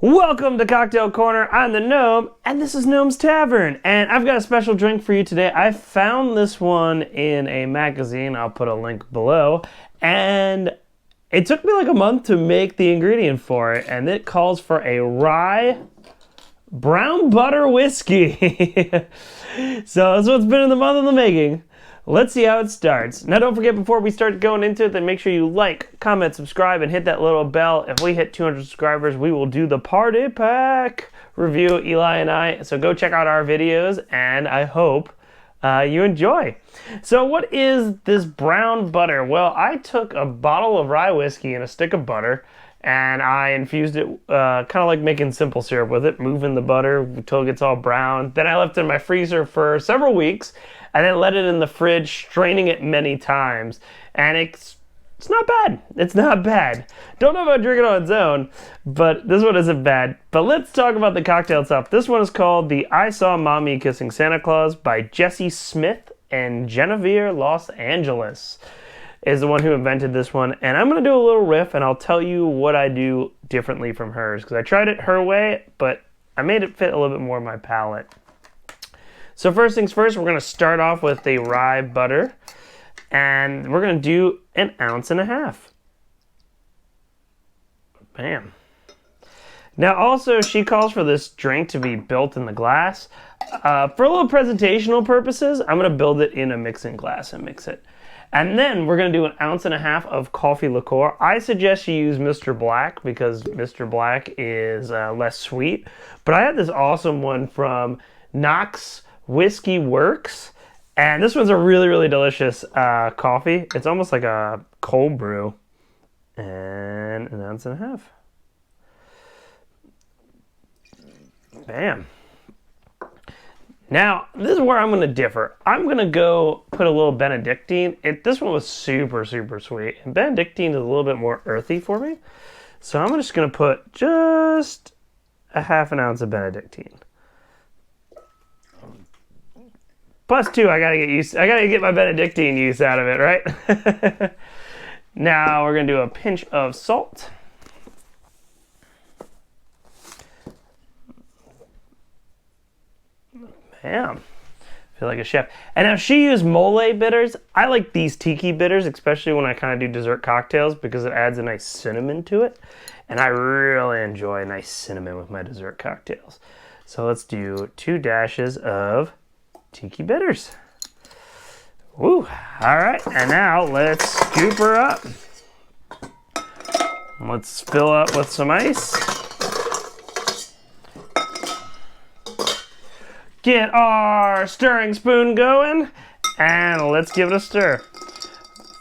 Welcome to Cocktail Corner. I'm the Gnome, and this is GNOME'S Tavern. And I've got a special drink for you today. I found this one in a magazine. I'll put a link below. And it took me like a month to make the ingredient for it. And it calls for a rye brown butter whiskey. So that's what's been in the month of the making. Let's see how it starts. Now don't forget, before we start going into it, then make sure you like, comment, subscribe, and hit that little bell. If we hit 200 subscribers, we will do the party pack review, Eli and I. So go check out our videos, and I hope you enjoy. So what is this brown butter? Well, I took a bottle of rye whiskey and a stick of butter, and I infused it, kind of like making simple syrup with it, moving the butter until it gets all brown. Then I left it in my freezer for several weeks, and then let it in the fridge, straining it many times. And it's not bad. It's not bad. Don't know about drinking on its own, but this one isn't bad. But let's talk about the cocktail itself. This one is called the I Saw Mommy Kissing Santa Claus by Jessie Smith and Genevieve Los Angeles is the one who invented this one. And I'm going to do a little riff, and I'll tell you what I do differently from hers, because I tried it her way, but I made it fit a little bit more of my palate. So first things first, we're going to start off with the rye butter, and we're going to do 1.5 ounces. Bam. Now also, she calls for this drink to be built in the glass. For a little presentational purposes, I'm going to build it in a mixing glass and mix it. And then we're going to do 1.5 ounces of coffee liqueur. I suggest you use Mr. Black because Mr. Black is less sweet. But I had this awesome one from Knox Whiskey Works, and this one's a really delicious coffee. It's almost like a cold brew. And 1.5 ounces. Bam. Now, this is where I'm going to differ. I'm going to go put a little Benedictine. This one was super sweet, and Benedictine is a little bit more earthy for me. So I'm just going to put just 1/2 ounce of Benedictine. Plus 2, I gotta get my Benedictine use out of it, right? Now we're gonna do a pinch of salt. Bam. Feel like a chef. And now she used mole bitters. I like these tiki bitters, especially when I kind of do dessert cocktails, because it adds a nice cinnamon to it. And I really enjoy a nice cinnamon with my dessert cocktails. So let's do 2 dashes of tiki bitters. Woo! All right, and now let's scoop her up. Let's fill up with some ice. Get our stirring spoon going, and let's give it a stir.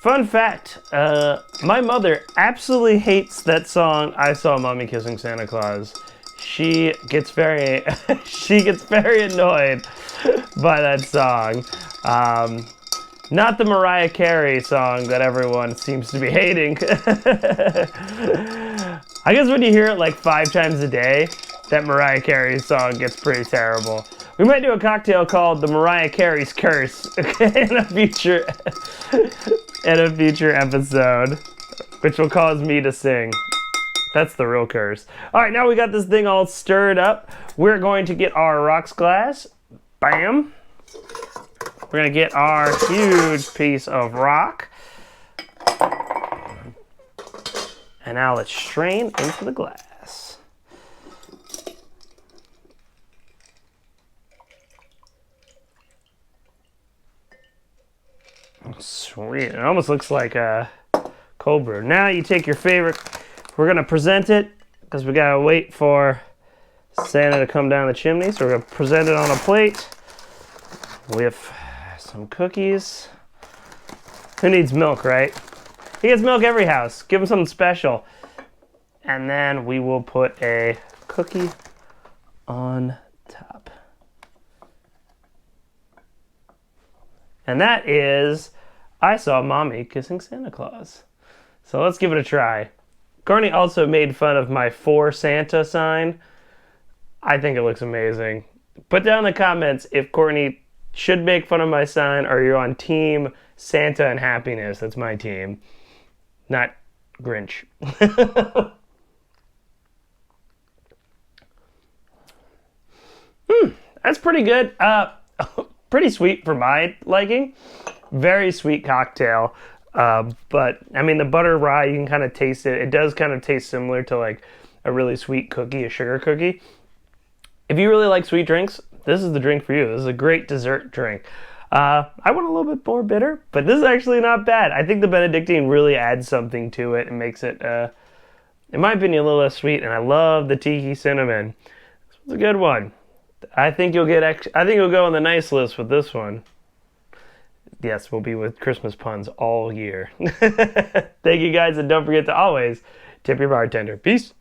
Fun fact, my mother absolutely hates that song, I Saw Mommy Kissing Santa Claus. She gets very annoyed by that song. Not the Mariah Carey song that everyone seems to be hating. I guess when you hear it like 5 times a day, that Mariah Carey song gets pretty terrible. We might do a cocktail called the Mariah Carey's Curse in a future episode, which will cause me to sing. That's the real curse. All right, now we got this thing all stirred up. We're going to get our rocks glass. Bam. We're going to get our huge piece of rock. And now let's strain into the glass. Sweet. It almost looks like a cold brew. Now you take your favorite. We're going to present it because we got to wait for Santa to come down the chimney. So we're going to present it on a plate with some cookies. Who needs milk, right? He gets milk every house. Give him something special. And then we will put a cookie on top. And that is I Saw Mommy Kissing Santa Claus. So let's give it a try. Courtney also made fun of my For Santa sign. I think it looks amazing. Put down in the comments if Courtney should make fun of my sign or you're on team Santa and happiness. That's my team. Not Grinch. That's pretty good. Pretty sweet for my liking. Very sweet cocktail. But I mean, the butter rye, you can kind of taste it. It does kind of taste similar to like a really sweet cookie, a sugar cookie. If you really like sweet drinks, this is the drink for you. This is a great dessert drink. I want a little bit more bitter, but this is actually not bad. I think the Benedictine really adds something to it and makes it, in my opinion, a little less sweet. And I love the tiki cinnamon. This was a good one. I think you'll go on the nice list with this one. Yes, we'll be with Christmas puns all year. Thank you guys, and don't forget to always tip your bartender. Peace.